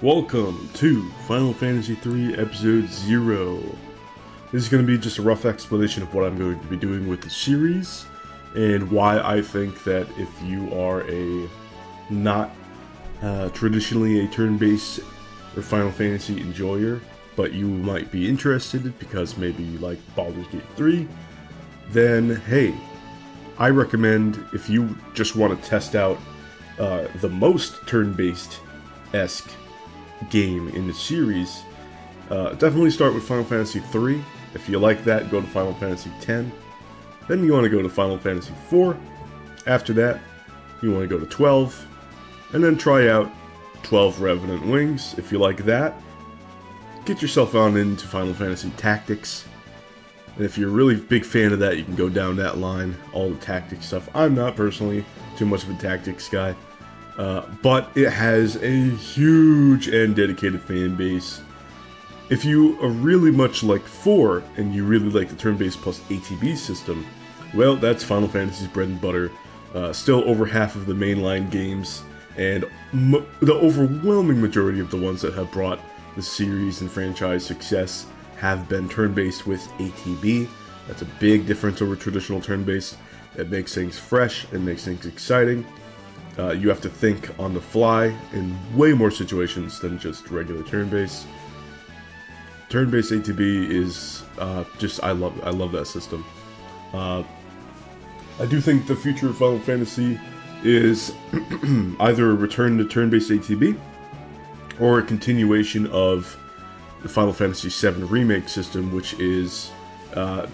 Welcome to Final Fantasy III Episode 0. This is going to be just a rough explanation of what I'm going to be doing with the series, and why I think that if you are not traditionally a turn-based or Final Fantasy enjoyer, but you might be interested because maybe you like Baldur's Gate 3, then hey, I recommend if you just want to test out the most turn-based-esque game in the series, definitely start with Final Fantasy III. If you like that, go to Final Fantasy X. Then you want to go to Final Fantasy IV. After that, you want to go to 12. And then try out 12 Revenant Wings. If you like that, get yourself on into Final Fantasy Tactics. And if you're a really big fan of that, you can go down that line, all the tactics stuff. I'm not personally too much of a tactics guy. But it has a huge and dedicated fan base. If you are really much like 4, and you really like the turn-based plus ATB system, well, that's Final Fantasy's bread and butter. Still over half of the mainline games, and the overwhelming majority of the ones that have brought the series and franchise success have been turn-based with ATB. That's a big difference over traditional turn-based. It makes things fresh, it makes things exciting. You have to think on the fly in way more situations than just regular turn-based. Turn-based ATB is I love that system. I do think the future of Final Fantasy is either a return to turn-based ATB or a continuation of the Final Fantasy VII Remake system, which is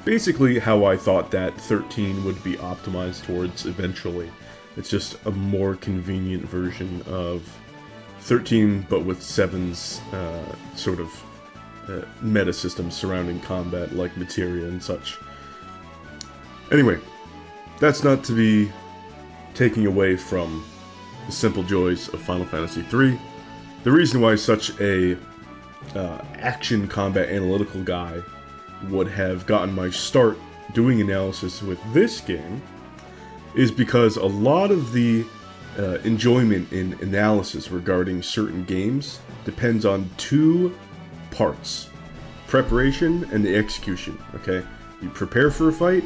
basically how I thought that 13 would be optimized towards eventually. It's just a more convenient version of 13, but with 7's sort of meta systems surrounding combat, like materia and such. Anyway, that's not to be taking away from the simple joys of Final Fantasy III. The reason why such a action combat analytical guy would have gotten my start doing analysis with this game is because a lot of the enjoyment in analysis regarding certain games depends on two parts: preparation and the execution. Okay, you prepare for a fight,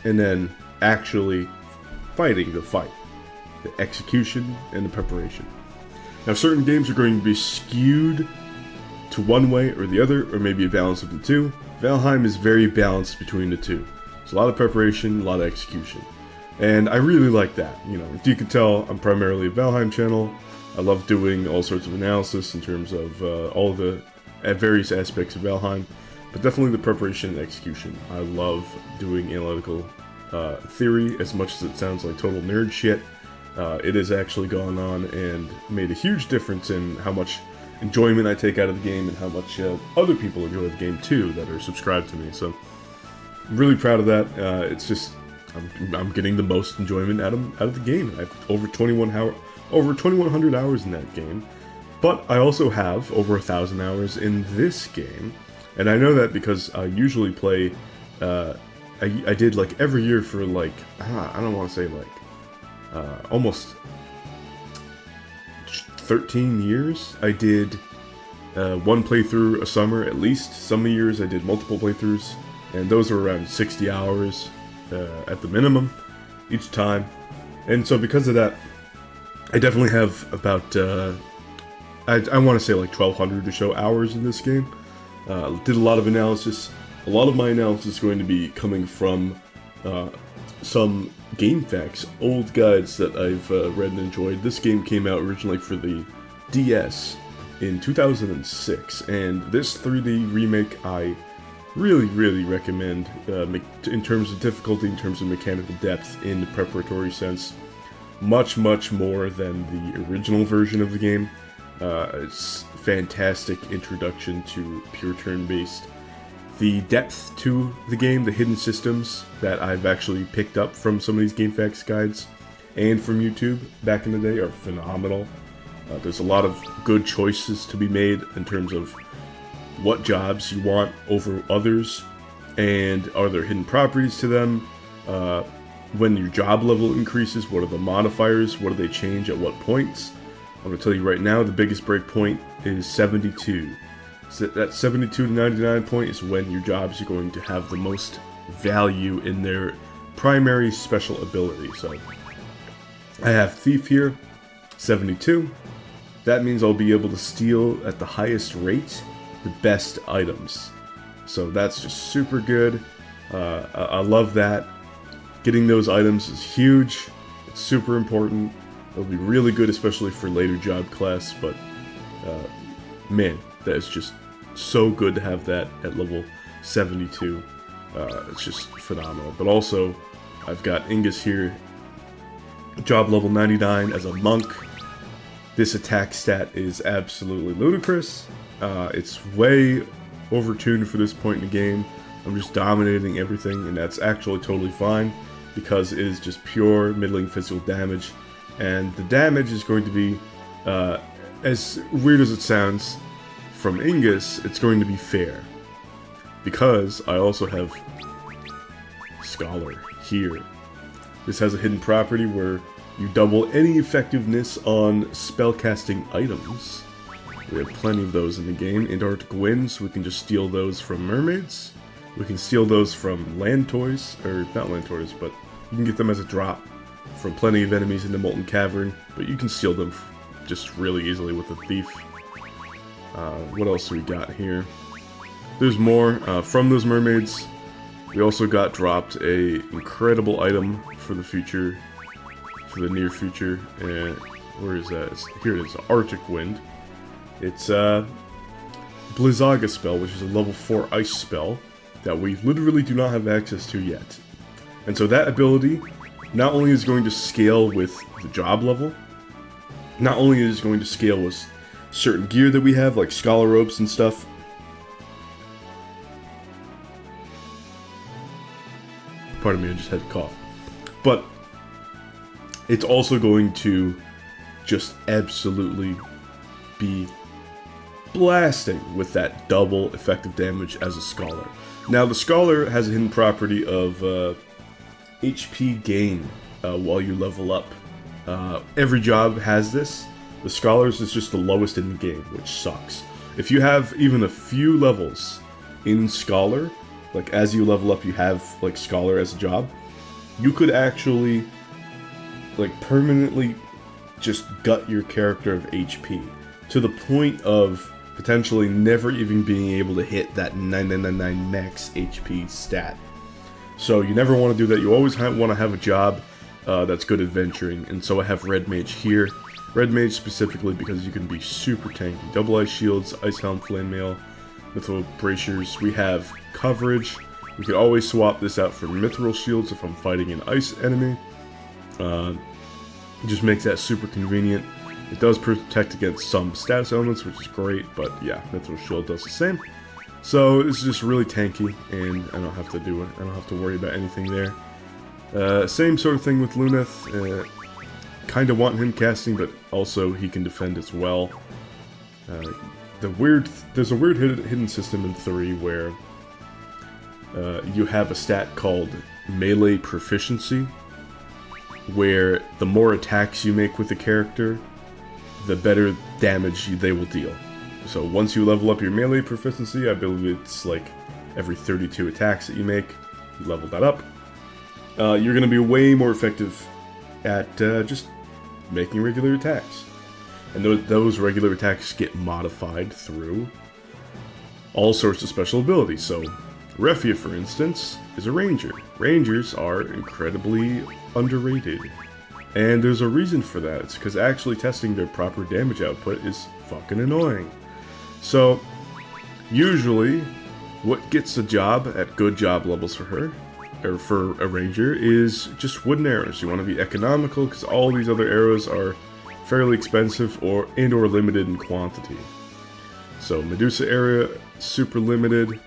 and then actually fighting the fight, the execution and the preparation. Now, certain games are going to be skewed to one way or the other, or maybe a balance of the two. Valheim is very balanced between the two. There's a lot of preparation, a lot of execution. And I really like that. You know, you can tell I'm primarily a Valheim channel. I love doing all sorts of analysis in terms of all the various aspects of Valheim, but definitely the preparation and execution. I love doing analytical theory, as much as it sounds like total nerd shit. It has actually gone on and made a huge difference in how much enjoyment I take out of the game and how much other people enjoy the game too that are subscribed to me. So I'm really proud of that. It's just I'm getting the most enjoyment out of the game. I've over 2,100 hours in that game, but I also have over 1,000 hours in this game, and I know that because I usually play. I did like every year for like I don't want to say like almost 13 years. I did one playthrough a summer at least. Some years I did multiple playthroughs, and those were around 60 hours. At the minimum each time, and so because of that, I definitely have about I want to say like 1,200 or so hours in this game. Did a lot of analysis. A lot of my analysis is going to be coming from some game facts, old guides that I've read and enjoyed. This game came out originally for the DS in 2006, and this 3D remake I really recommend in terms of difficulty, in terms of mechanical depth, in the preparatory sense. Much more than the original version of the game. It's fantastic introduction to pure turn-based. The depth to the game, the hidden systems that I've actually picked up from some of these GameFAQs guides and from YouTube back in the day are phenomenal. There's a lot of good choices to be made in terms of what jobs you want over others, and are there hidden properties to them. When your job level increases, what are the modifiers? What do they change at what points? I'm going to tell you right now, the biggest breakpoint is 72. So that 72 to 99 point is when your jobs are going to have the most value in their primary special ability. So I have Thief here, 72. That means I'll be able to steal at the highest rate the best items. So that's just super good. I love that. Getting those items is huge. It's super important. It'll be really good, especially for later job class, but man, that is just so good to have that at level 72. It's just phenomenal. But also, I've got Ingus here, job level 99 as a monk. This attack stat is absolutely ludicrous. It's way overtuned for this point in the game. I'm just dominating everything, and that's actually totally fine, because it is just pure middling physical damage. And the damage is going to be, as weird as it sounds, from Ingus, it's going to be fair. Because I also have Scholar here. This has a hidden property where you double any effectiveness on spellcasting items. We have plenty of those in the game. Antarctic Winds, we can just steal those from mermaids. We can steal those from land toys, or not land toys, but you can get them as a drop from plenty of enemies in the Molten Cavern, but you can steal them just really easily with a Thief. What else do we got here? There's more. From those mermaids, we also got dropped a incredible item for the future, for the near future. Where is that? Here it is, Arctic Wind. It's a Blizzaga spell, which is a level 4 ice spell that we literally do not have access to yet. And so that ability not only is going to scale with the job level, not only is it going to scale with certain gear that we have, like scholar ropes and stuff. Pardon me, I just had a cough. But it's also going to just absolutely be blasting with that double effective damage as a scholar. Now, the scholar has a hidden property of HP gain while you level up. Every job has this. The scholars is just the lowest in the game, which sucks. If you have even a few levels in scholar, like as you level up you have like scholar as a job, you could actually like permanently just gut your character of HP to the point of potentially never even being able to hit that 9999 max HP stat. So you never want to do that. You always want to have a job that's good adventuring, and so I have Red Mage here. Red Mage specifically because you can be super tanky. Double Ice Shields, Ice Helm, Flame Mail, Mithril Bracers. We have coverage. We could always swap this out for Mithril Shields if I'm fighting an ice enemy. It just makes that super convenient. It does protect against some status elements, which is great, but yeah, Mithril Shield does the same. So it's just really tanky, and I don't have to do it. I don't have to worry about anything there. Same sort of thing with Luneth. Kind of want him casting, but also he can defend as well. There's a weird hidden system in 3 where you have a stat called melee proficiency, where the more attacks you make with the character, the better damage they will deal. So once you level up your melee proficiency, I believe it's like every 32 attacks that you make, you level that up. You're going to be way more effective at just making regular attacks. And those regular attacks get modified through all sorts of special abilities. So Refia, for instance, is a ranger. Rangers are incredibly underrated. And there's a reason for that. It's because actually testing their proper damage output is fucking annoying. So, usually, what gets a job at good job levels for her, or for a ranger, is just wooden arrows. You want to be economical because all these other arrows are fairly expensive or limited in quantity. So Medusa arrow, super limited.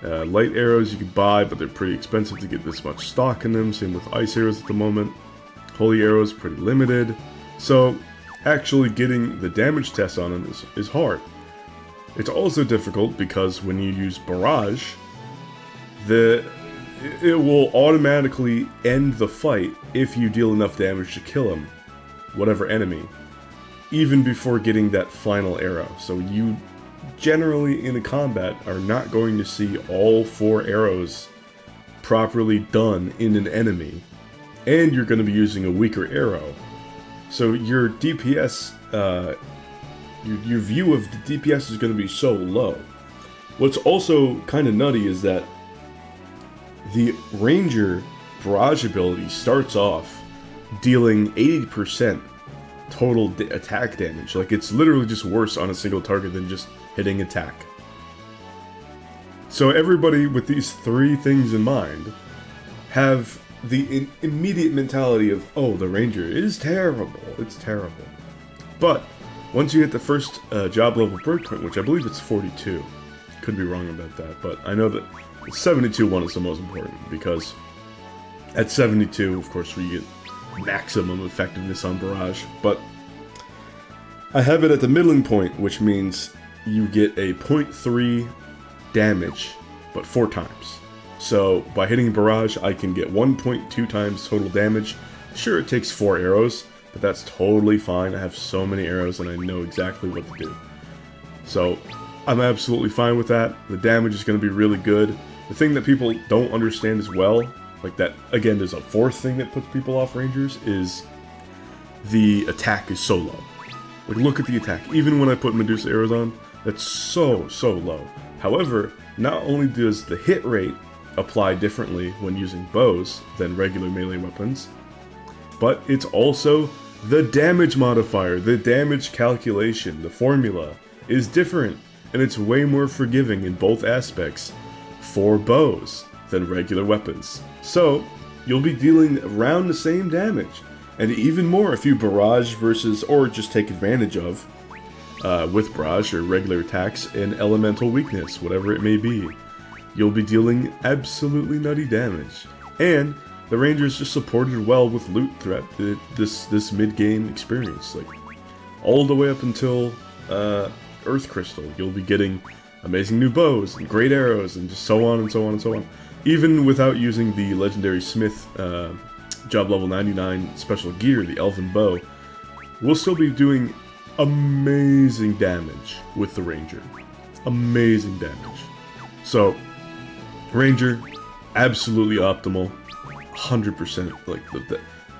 Light arrows you can buy, but they're pretty expensive to get this much stock in them. Same with ice arrows at the moment. Holy arrows, pretty limited. So actually getting the damage test on them is hard. It's also difficult because when you use barrage, it will automatically end the fight if you deal enough damage to kill him, whatever enemy. even before getting that final arrow. So you generally in a combat are not going to see all 4 arrows properly done in an enemy, and you're going to be using a weaker arrow. So your DPS, your view of the DPS is going to be so low. What's also kind of nutty is that the Ranger barrage ability starts off dealing 80% total attack damage. Like, it's literally just worse on a single target than just hitting attack. So everybody with these 3 things in mind have the immediate mentality of, oh, the Ranger is terrible, it's terrible. But once you hit the first job level breakpoint, which I believe it's 42, could be wrong about that, but I know that the 72 one is the most important, because at 72, of course, we get maximum effectiveness on barrage, but I have it at the middling point, which means you get a 0.3 damage, but 4 times. So by hitting barrage, I can get 1.2 times total damage. Sure, it takes 4 arrows, but that's totally fine. I have so many arrows and I know exactly what to do. So I'm absolutely fine with that. The damage is going to be really good. The thing that people don't understand as well, like that, again, there's a 4th thing that puts people off Rangers, is the attack is so low. Like, look at the attack. Even when I put Medusa arrows on, that's so low. However, not only does the hit rate apply differently when using bows than regular melee weapons, but it's also the damage modifier, the damage calculation, the formula is different, and it's way more forgiving in both aspects for bows than regular weapons. So you'll be dealing around the same damage, and even more if you barrage versus, or just take advantage of, with barrage or regular attacks, an elemental weakness, whatever it may be. You'll be dealing absolutely nutty damage. And the Rangers just supported well with loot throughout this mid-game experience. Like, all the way up until Earth Crystal, you'll be getting amazing new bows and great arrows and just so on and so on and so on. Even without using the legendary Smith job level 99 special gear, the Elven Bow, we'll still be doing amazing damage with the Ranger. Amazing damage. So, Ranger, absolutely optimal. 100%. Like,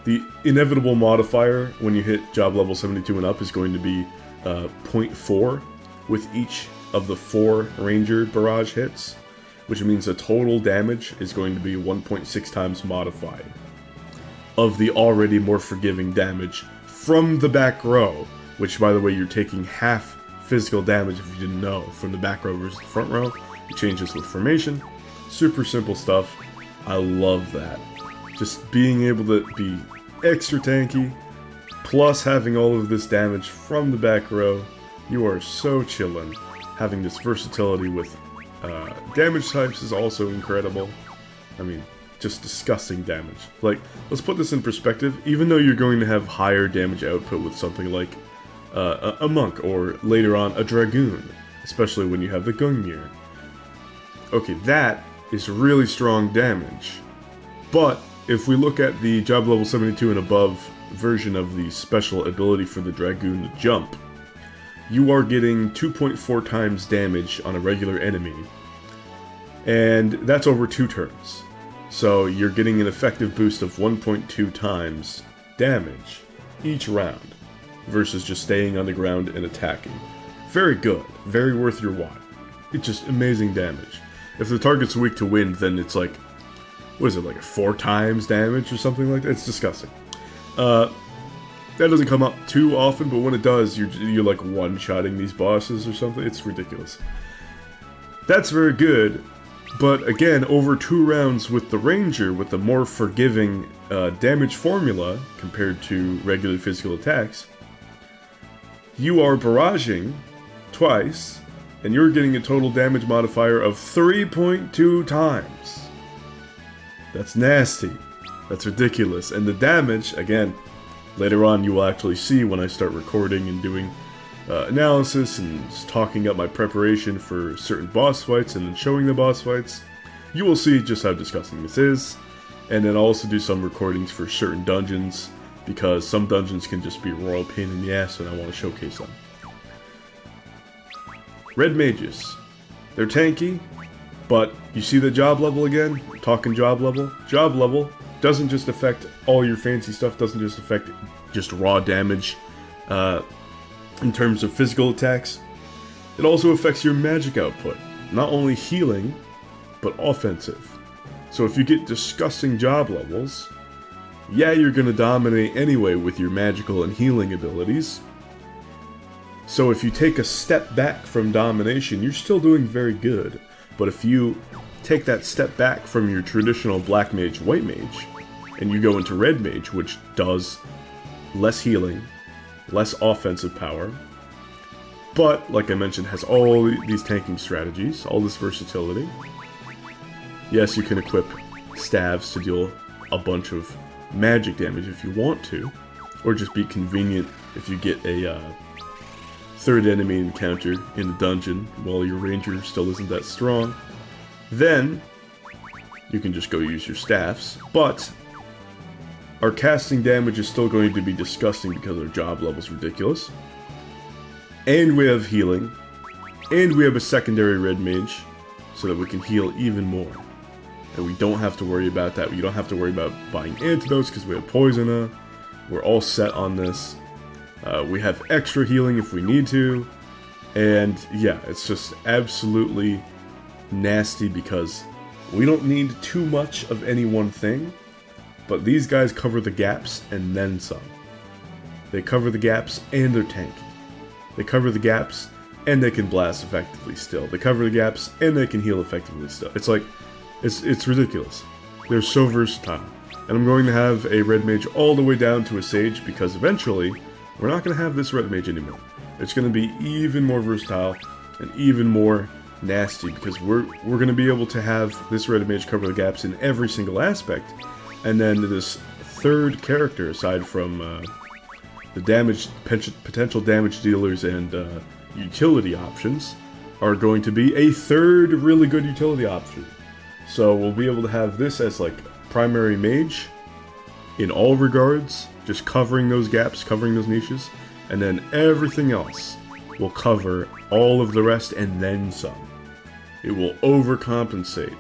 the inevitable modifier when you hit job level 72 and up is going to be 0.4 with each of the 4 Ranger barrage hits, which means the total damage is going to be 1.6 times modified of the already more forgiving damage from the back row, which, by the way, you're taking half physical damage if you didn't know from the back row versus the front row. It changes with formation. Super simple stuff. I love that. Just being able to be extra tanky, plus having all of this damage from the back row, you are so chillin'. Having this versatility with damage types is also incredible. I mean, just disgusting damage. Like, let's put this in perspective. Even though you're going to have higher damage output with something like a monk, or later on a dragoon, especially when you have the Gungnir. Okay, that is really strong damage. But if we look at the job level 72 and above version of the special ability for the dragoon, the jump, you are getting 2.4 times damage on a regular enemy, and that's over 2 turns. So you're getting an effective boost of 1.2 times damage each round, versus just staying on the ground and attacking. Very good, very worth your while. It's just amazing damage. If the target's weak to wind, then it's like, what is it, like a 4 times damage or something like that? It's disgusting. That doesn't come up too often, but when it does, you're like one-shotting these bosses or something. It's ridiculous. That's very good, but again, over 2 rounds with the Ranger, with the more forgiving damage formula compared to regular physical attacks, you are barraging twice, and you're getting a total damage modifier of 3.2 times. That's nasty. That's ridiculous. And the damage, again, later on you will actually see when I start recording and doing analysis and talking up my preparation for certain boss fights and then showing the boss fights, you will see just how disgusting this is. And then I'll also do some recordings for certain dungeons because some dungeons can just be a royal pain in the ass, and I want to showcase them. Red mages. They're tanky, but you see the job level again? Talking job level? Job level doesn't just affect all your fancy stuff, doesn't just affect just raw damage in terms of physical attacks. It also affects your magic output. Not only healing, but offensive. So if you get disgusting job levels, yeah, you're going to dominate anyway with your magical and healing abilities. So if you take a step back from domination, you're still doing very good. But if you take that step back from your traditional black mage, white mage, and you go into red mage, which does less healing, less offensive power, but, like I mentioned, has all these tanking strategies, all this versatility. Yes, you can equip staves to deal a bunch of magic damage if you want to, or just be convenient if you get a third enemy encounter in the dungeon while your ranger still isn't that strong. Then, you can just go use your staffs, but our casting damage is still going to be disgusting because our job level's ridiculous. And we have healing, and we have a secondary red mage, so that we can heal even more. And we don't have to worry about that. We don't have to worry about buying antidotes because we have Poisona. We're all set on this. We have extra healing if we need to. And yeah, it's just absolutely nasty because we don't need too much of any one thing. But these guys cover the gaps and then some. They cover the gaps and they're tanky. They cover the gaps and they can blast effectively still. They cover the gaps and they can heal effectively still. It's like, it's ridiculous. They're so versatile. And I'm going to have a red mage all the way down to a sage because eventually we're not going to have this red mage anymore. It's going to be even more versatile and even more nasty because we're going to be able to have this red mage cover the gaps in every single aspect. And then this third character, aside from the damage, potential damage dealers and utility options, are going to be a third really good utility option. So we'll be able to have this as like primary mage in all regards, just covering those gaps, covering those niches, and then everything else will cover all of the rest and then some. It will overcompensate.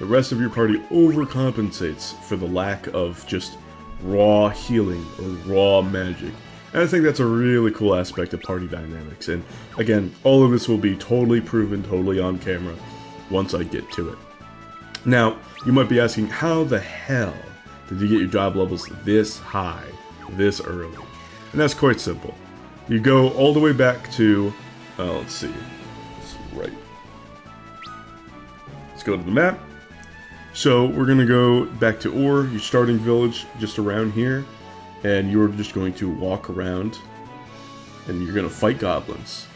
The rest of your party overcompensates for the lack of just raw healing or raw magic. And I think that's a really cool aspect of party dynamics. And again, all of this will be totally proven, totally on camera once I get to it. Now, you might be asking, how the hell did you get your job levels this high, this early? And that's quite simple. You go all the way back to, let's see, right. Let's go to the map. So we're going to go back to Ur, your starting village, just around here. And you're just going to walk around, and you're going to fight goblins.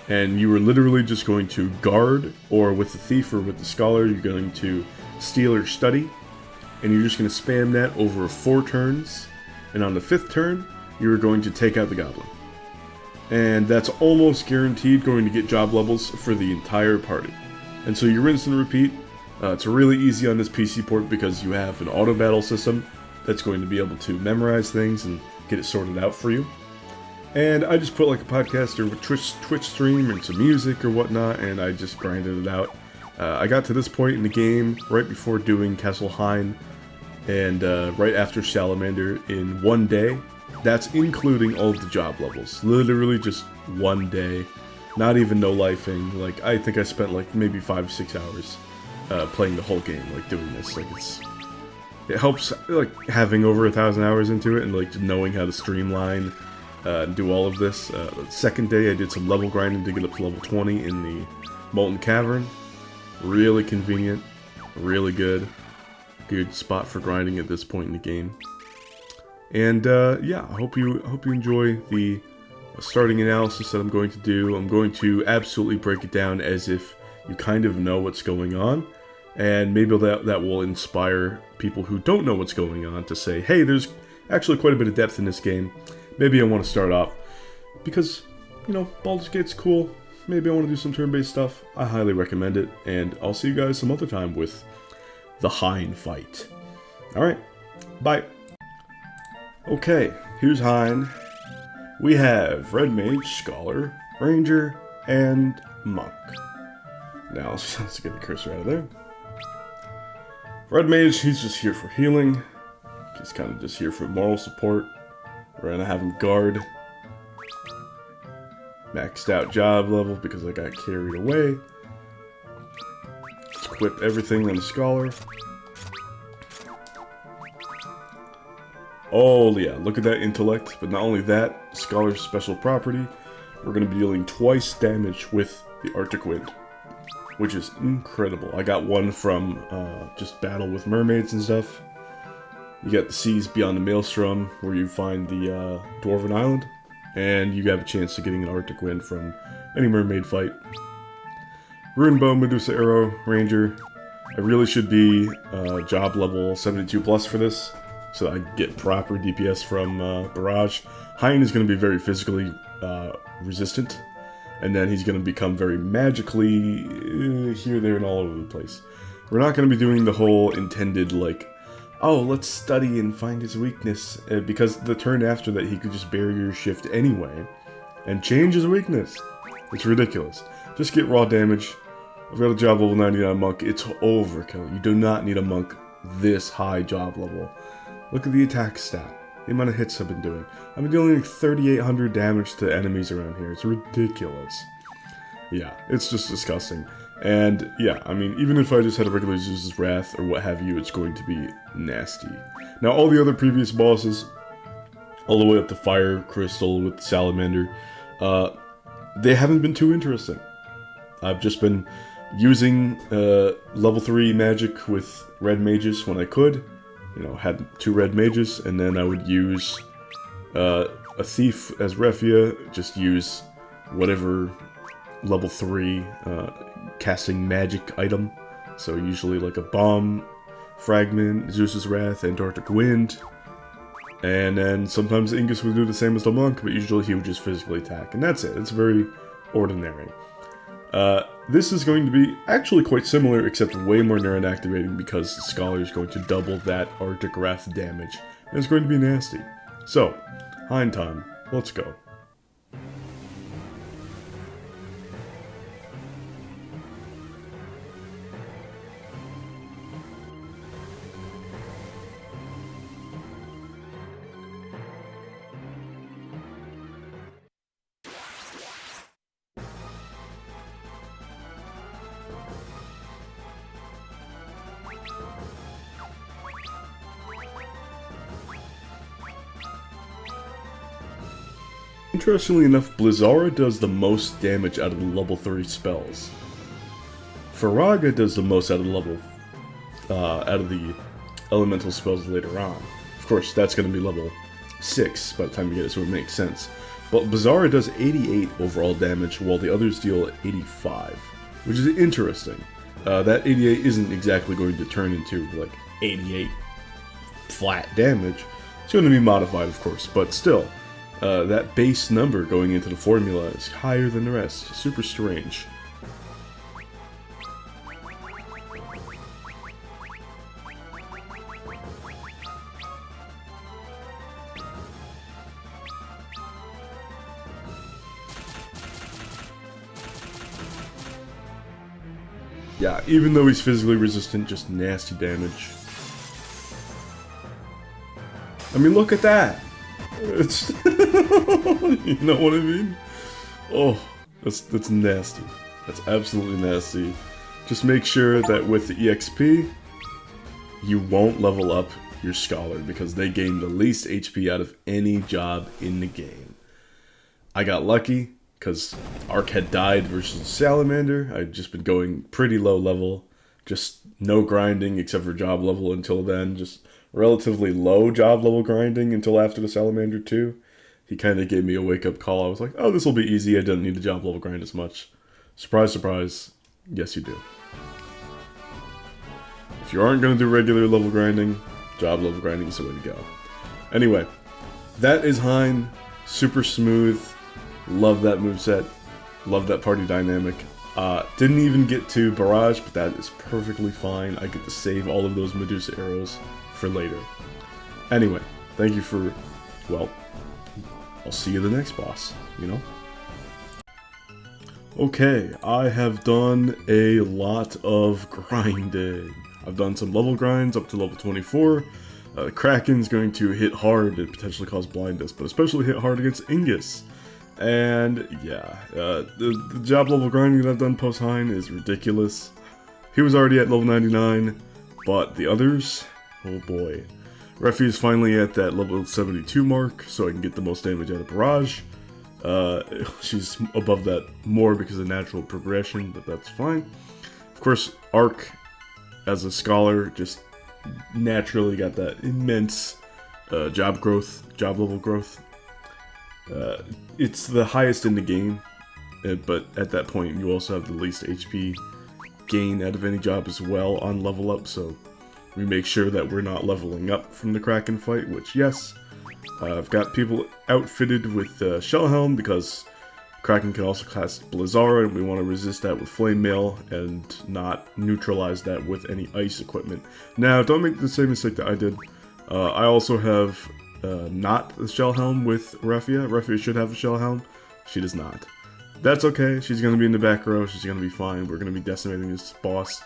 And you are literally just going to guard, or with the thief or with the scholar, you're going to steal or study. And you're just going to spam that over 4 turns. And on the 5th turn, you're going to take out the goblin. And that's almost guaranteed going to get job levels for the entire party. And so you rinse and repeat. It's really easy on this PC port because you have an auto battle system that's going to be able to memorize things and get it sorted out for you. And I just put like a podcast or Twitch stream and some music or whatnot, and I just grinded it out. I got to this point in the game right before doing Castle Hein and right after Salamander in 1 day. That's including all of the job levels. Literally just 1 day. Not even no-lifing. Like, I think I spent like maybe 5 or 6 hours playing the whole game, like doing this. Like, it helps like having over 1,000 hours into it and like knowing how to streamline and do all of this. The second day I did some level grinding to get up to level 20 in the Molten Cavern. Really convenient, really good spot for grinding at this point in the game. And yeah, I hope you enjoy the starting analysis that I'm going to do. I'm going to absolutely break it down as if you kind of know what's going on, and maybe that will inspire people who don't know what's going on to say, hey, there's actually quite a bit of depth in this game. Maybe I want to start off because, you know, Baldur's Gate's cool. Maybe I want to do some turn-based stuff. I highly recommend it, and I'll see you guys some other time with the Hein fight. Alright, bye. Okay, here's Hein. We have Red Mage, Scholar, Ranger, and Monk. Now, let's get the cursor out of there. Red Mage, he's just here for healing. He's kind of just here for moral support. We're gonna have him guard. Maxed out job level because I got carried away. Let's equip everything on the Scholar. Oh yeah, look at that intellect. But not only that, Scholar's special property, we're going to be dealing twice damage with the Arctic Wind, which is incredible. I got one from just battle with mermaids and stuff. You got the seas beyond the Maelstrom, where you find the Dwarven Island, and you have a chance of getting an Arctic Wind from any mermaid fight. Rune Bow, Medusa Arrow, Ranger. I really should be job level 72 plus for this, so I get proper DPS from Barrage. Hein is going to be very physically resistant, and then he's going to become very magically here, there, and all over the place. We're not going to be doing the whole intended, like, oh, let's study and find his weakness, because the turn after that he could just barrier shift anyway, and change his weakness. It's ridiculous. Just get raw damage. I've got a job level 99 monk. It's overkill. You do not need a monk this high job level. Look at the attack stat. The amount of hits I've been doing. I've been dealing like 3,800 damage to enemies around here. It's ridiculous. Yeah, it's just disgusting. And yeah, I mean, even if I just had a regular Zeus's Wrath or what have you, it's going to be nasty. Now, all the other previous bosses, all the way up to Fire Crystal with Salamander, they haven't been too interesting. I've just been using level 3 magic with red mages when I could. You know, had 2 red mages, and then I would use a thief as Refia, just use whatever level 3 casting magic item. So usually like a bomb, fragment, Zeus's Wrath, Antarctic Wind. And then sometimes Ingus would do the same as the monk, but usually he would just physically attack. And that's it. It's very ordinary. This is going to be actually quite similar, except way more Neuron activating because the Scholar is going to double that Arctic Wrath damage. And it's going to be nasty. So, Hein time. Let's go. Interestingly enough, Blizzara does the most damage out of the level 3 spells. Faraga does the most out of the elemental spells later on. Of course, that's going to be level 6 by the time you get it, so it makes sense. But Blizzara does 88 overall damage, while the others deal 85, which is interesting. That 88 isn't exactly going to turn into like 88 flat damage. It's going to be modified, of course, but still. That base number going into the formula is higher than the rest. Super strange. Yeah, even though he's physically resistant, just nasty damage. I mean, look at that! It's you know what I mean? Oh, that's nasty. That's absolutely nasty. Just make sure that with the EXP, you won't level up your Scholar, because they gain the least HP out of any job in the game. I got lucky, because Ark had died versus Salamander. I'd just been going pretty low level. Just no grinding except for job level until then. Just relatively low job level grinding until after the Salamander 2. He kind of gave me a wake-up call. I was like, oh, this will be easy. I didn't need the job level grind as much. Surprise, surprise. Yes, you do. If you aren't going to do regular level grinding, job level grinding is the way to go. Anyway, that is Hein. Super smooth. Love that moveset. Love that party dynamic. Didn't even get to Barrage, but that is perfectly fine. I get to save all of those Medusa arrows for later. Anyway, thank you for well, I'll see you the next boss, you know? Okay, I have done a lot of grinding. I've done some level grinds up to level 24. Kraken's going to hit hard and potentially cause blindness, but especially hit hard against Ingus. And yeah, the job level grinding that I've done post Hein is ridiculous. He was already at level 99, but the others, oh boy. Refi is finally at that level 72 mark, so I can get the most damage out of Barrage. She's above that more because of natural progression, but that's fine. Of course, Arc, as a scholar, just naturally got that immense job level growth. It's the highest in the game, but at that point you also have the least HP gain out of any job as well on level up, so we make sure that we're not leveling up from the Kraken fight, which yes, I've got people outfitted with Shell Helm because Kraken can also cast Blizzara, and we want to resist that with Flame Mail and not neutralize that with any ice equipment. Now, don't make the same mistake that I did. I also have not the Shell Helm with Refia. Refia should have a Shell Helm. She does not. That's okay. She's going to be in the back row. She's going to be fine. We're going to be decimating this boss.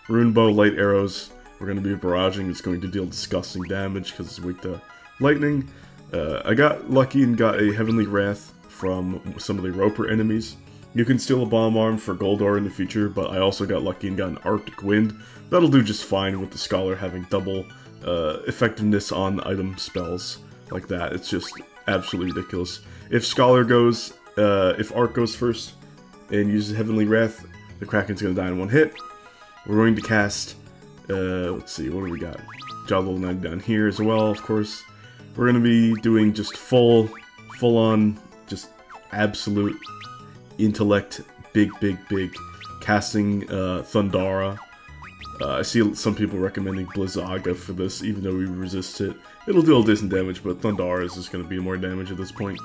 Rune Bow, light arrows. We're going to be barraging. It's going to deal disgusting damage because it's weak to lightning. I got lucky and got a Heavenly Wrath from some of the Roper enemies. You can steal a Bomb Arm for Goldor in the future, but I also got lucky and got an Arctic Wind. That'll do just fine with the Scholar having double effectiveness on item spells like that. It's just absolutely ridiculous. If Scholar goes, if Arc goes first and uses Heavenly Wrath, the Kraken's going to die in one hit. We're going to cast, let's see, what do we got? Job level 90 down here as well, of course. We're going to be doing just full on, just absolute intellect, big, casting Thundara. I see some people recommending Blizzaga for this, even though we resist it. It'll deal decent damage, but Thundara is just going to be more damage at this point.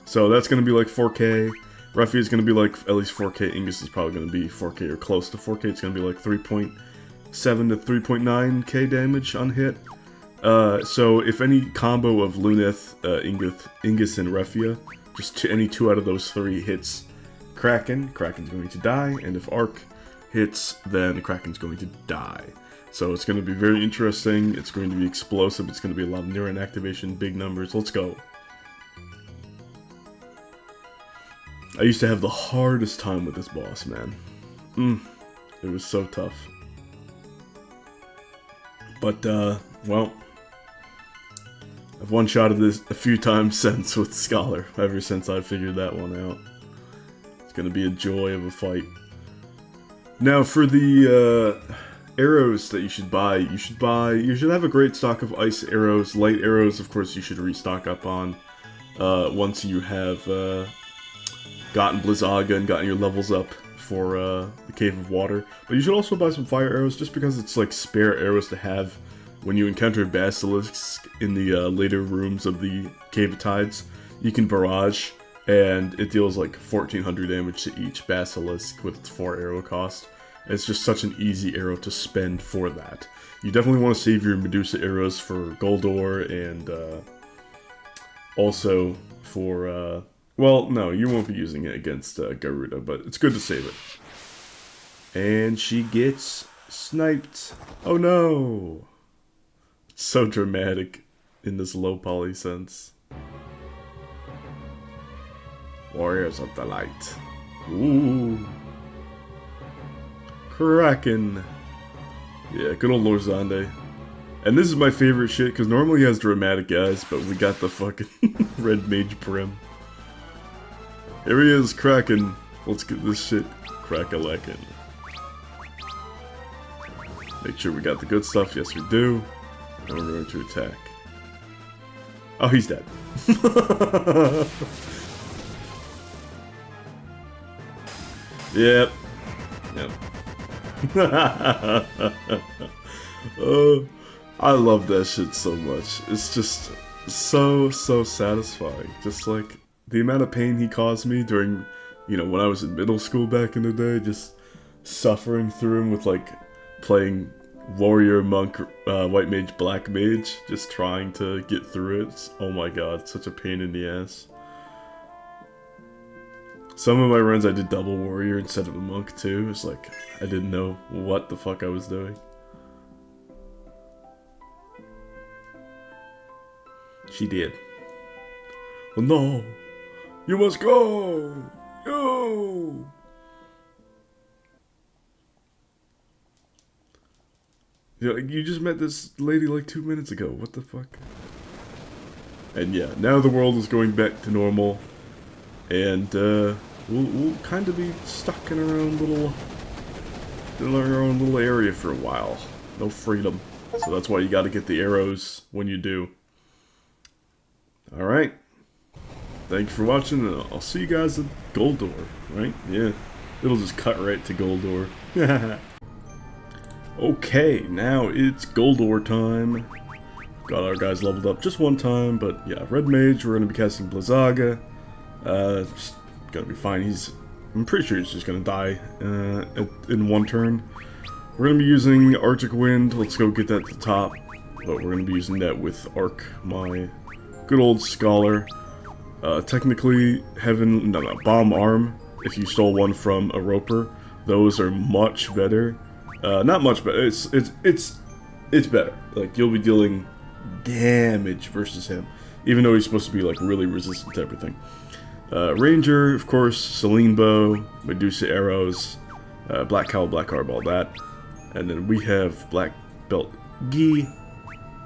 So that's going to be like 4k. Refi is going to be like at least 4k. Ingus is probably going to be 4k or close to 4k. It's going to be like 3.7 to 3.9k damage on hit. So if any combo of Luneth, Ingus, and Refia, just any two out of those three hits Kraken's going to die, and if Arc hits, then Kraken's going to die. So it's going to be very interesting, it's going to be explosive, it's going to be a lot of neuron activation, big numbers, let's go. I used to have the hardest time with this boss, man. It was so tough. But, well, I've one-shotted this a few times since with Scholar, ever since I figured that one out. It's gonna be a joy of a fight. Now, for the arrows that you should have a great stock of ice arrows. Light arrows, of course, you should restock up on once you have gotten Blizzaga and gotten your levels up for the Cave of Water. But you should also buy some fire arrows, just because it's like spare arrows to have when you encounter basilisks in the later rooms of the Cave of Tides. You can barrage, and it deals like 1400 damage to each basilisk with its 4 arrow cost. It's just such an easy arrow to spend for that. You definitely want to save your Medusa arrows for Goldor, and also for, well, no, you won't be using it against Garuda, but it's good to save it. And she gets sniped. Oh no! So dramatic in this low poly sense. Warriors of the Light. Ooh. Kraken. Yeah, good old Lorzande. And this is my favorite shit, because normally he has dramatic eyes, but we got the fucking red mage prim. Here he is, Kraken. Let's get this shit crack-a-lackin'. Make sure we got the good stuff. Yes, we do. And we're going to attack. Oh, he's dead. Yep. Oh, I love that shit so much. It's just so satisfying. Just like the amount of pain he caused me during, you know, when I was in middle school back in the day, just suffering through him with like playing warrior, monk, white mage, black mage, just trying to get through it. Oh my god, such a pain in the ass. Some of my runs I did double warrior instead of a monk too. It's like, I didn't know what the fuck I was doing. She did. Oh no! You must go! Yo! Yeah, you just met this lady like 2 minutes ago. What the fuck? And yeah, now the world is going back to normal. And we'll kind of be stuck in our own little area for a while. No freedom. So that's why you gotta get the arrows when you do. Alright. Thank you for watching, and I'll see you guys at Goldor, right? Yeah. It'll just cut right to Goldor. Okay, now it's Goldor time. Got our guys leveled up just one time, but yeah, Red Mage, we're gonna be casting Blizzaga. It's gonna be fine. I'm pretty sure he's just gonna die in one turn. We're gonna be using Arctic Wind. Let's go get that at the top. But we're gonna be using that with Arc, my good old Scholar. Technically, Bomb Arm. If you stole one from a Roper, those are much better. Not much better. It's better. Like, you'll be dealing damage versus him, even though he's supposed to be like really resistant to everything. Ranger, of course, Selene Bow, Medusa Arrows, Black Cowl, Black Harb, all that. And then we have Black Belt Gi,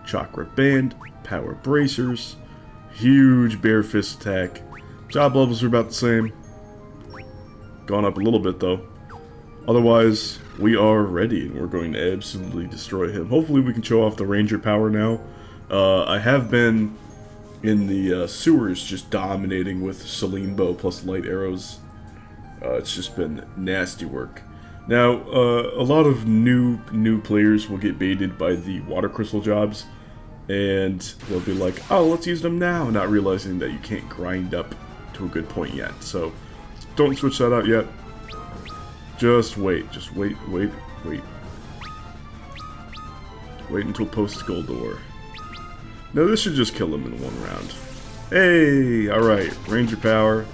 Chakra Band, Power Bracers, huge Bare Fist attack. Job levels are about the same. Gone up a little bit though. Otherwise, we are ready and we're going to absolutely destroy him. Hopefully we can show off the Ranger power now. I have been in the sewers just dominating with Selene Bow plus light arrows. It's just been nasty work. Now, a lot of new players will get baited by the water crystal jobs, and they'll be like, oh, let's use them now, not realizing that you can't grind up to a good point yet. So, don't switch that out yet. Just wait. Wait until post Goldor. Now this should just kill him in one round. Hey, alright, Ranger power.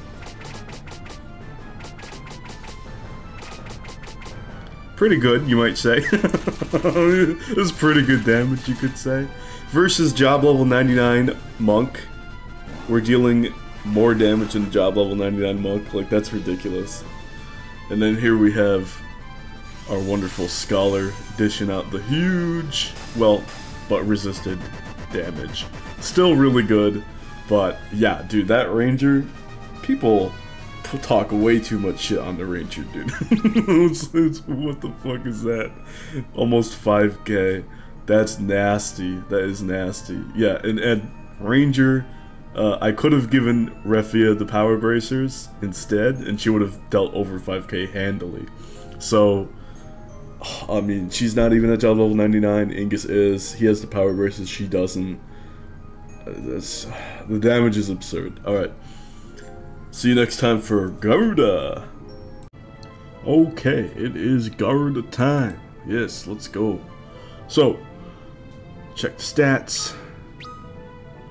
Pretty good, you might say. This is pretty good damage, you could say. Versus job level 99 Monk. We're dealing more damage than job level 99 Monk. Like, that's ridiculous. And then here we have our wonderful Scholar dishing out the huge, well, but resisted damage. Still really good, but yeah, dude, that Ranger, people talk way too much shit on the Ranger, dude. What the fuck is that? Almost 5k. That's nasty. That is nasty. Yeah, and Ranger, I could have given Refia the Power Bracers instead, and she would have dealt over 5k handily. So, I mean, she's not even at job level 99, Ingus is. He has the Power Bracers, she doesn't. The damage is absurd. Alright. See you next time for Garuda. Okay, it is Garuda time. Yes, let's go. So, check the stats.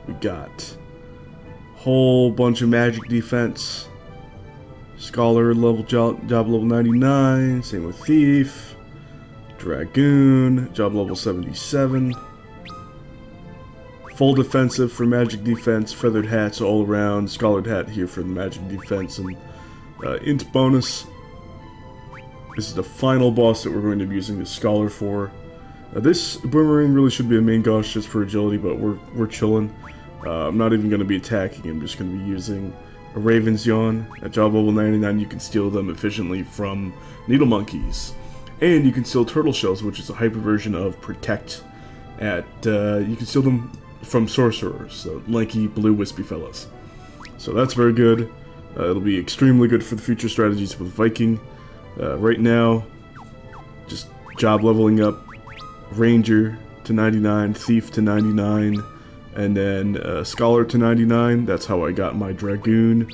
We got whole bunch of magic defense. Scholar level job level 99. Same with Thief. Dragoon, job level 77. Full defensive for magic defense, feathered hats all around, scholared hat here for the magic defense, and int bonus. This is the final boss that we're going to be using the Scholar for. This Boomerang really should be a main gosh just for agility, but we're chilling. I'm not even going to be attacking, I'm just going to be using a Raven's Yawn. At job level 99 you can steal them efficiently from Needle Monkeys. And you can steal Turtle Shells, which is a hyper version of Protect. You can steal them from sorcerers, the lanky blue wispy fellas. So that's very good. It'll be extremely good for the future strategies with Viking. Right now, just job leveling up Ranger to 99, Thief to 99, and then Scholar to 99. That's how I got my Dragoon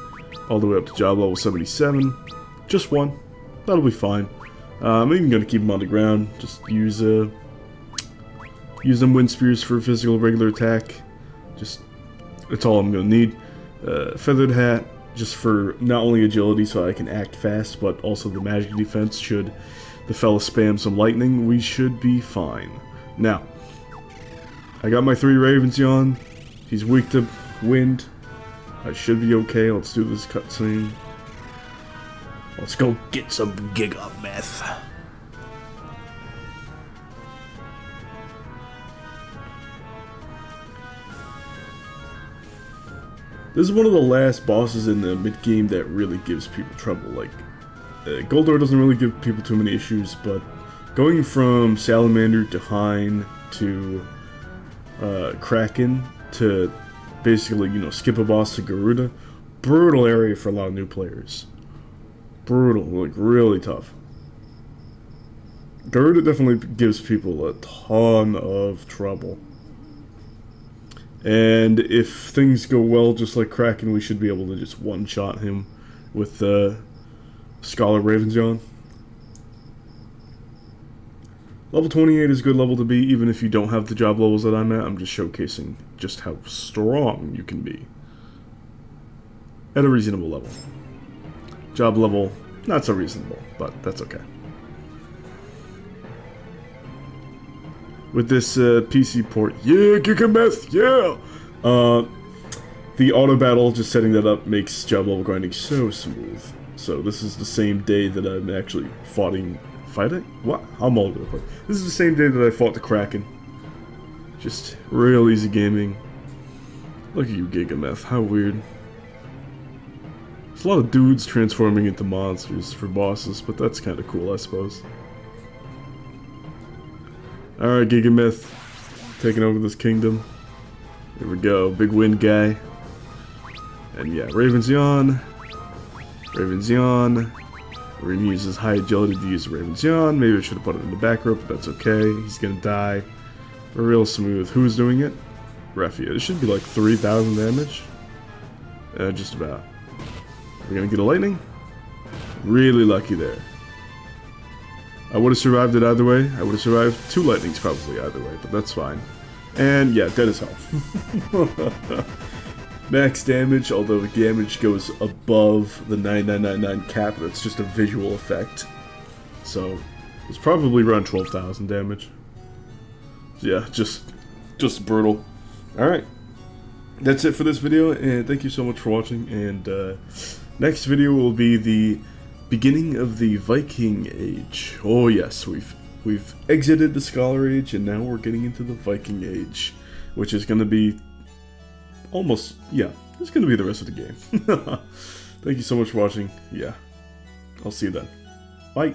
all the way up to job level 77. Just one. That'll be fine. I'm even going to keep him on the ground. Just use Use them wind spears for physical regular attack. Just, that's all I'm going to need. Feathered hat, just for not only agility so I can act fast, but also the magic defense should the fella spam some lightning. We should be fine. Now, I got my 3 ravens on. He's weak to wind. I should be okay. Let's do this cutscene. Let's go get some Giga Meth. This is one of the last bosses in the mid-game that really gives people trouble. Like, Goldor doesn't really give people too many issues, but going from Salamander to Hein to Kraken to basically, you know, skip a boss to Garuda, brutal area for a lot of new players. Brutal, like really tough. Garuda definitely gives people a ton of trouble. And if things go well, just like Kraken, we should be able to just one-shot him with Scholar Ravensjaw. Level 28 is a good level to be, even if you don't have the job levels that I'm at. I'm just showcasing just how strong you can be. At a reasonable level. Job level, not so reasonable, but that's okay. With this PC port, yeah, Gigameth, yeah! The auto battle, just setting that up, makes job level grinding so smooth. So this is the same day that I'm actually fighting? What? I'm all over the place. This is the same day that I fought the Kraken. Just real easy gaming. Look at you, Gigameth, how weird. There's a lot of dudes transforming into monsters for bosses, but that's kind of cool, I suppose. Alright, Gigameth, taking over this kingdom. Here we go, big wind guy. And yeah, Raven's Yawn. Raven's Yawn. We're gonna use his high agility to use Raven's Yawn. Maybe I should have put it in the back row, but that's okay. He's gonna die. Real smooth. Who's doing it? Refia. It should be like 3,000 damage. Just about. We're gonna get a lightning. Really lucky there. I would have survived it either way. I would have survived 2 lightnings probably either way, but that's fine. And yeah, dead as hell. Max damage, although the damage goes above the 9999 cap, that's just a visual effect. So, it's probably around 12,000 damage. Yeah, just brutal. Alright, that's it for this video, and thank you so much for watching, and next video will be the beginning of the Viking Age. Oh yes, we've exited the Scholar Age, and now we're getting into the Viking Age, which is going to be almost, yeah, it's going to be the rest of the game. Thank you so much for watching. Yeah, I'll see you then. Bye.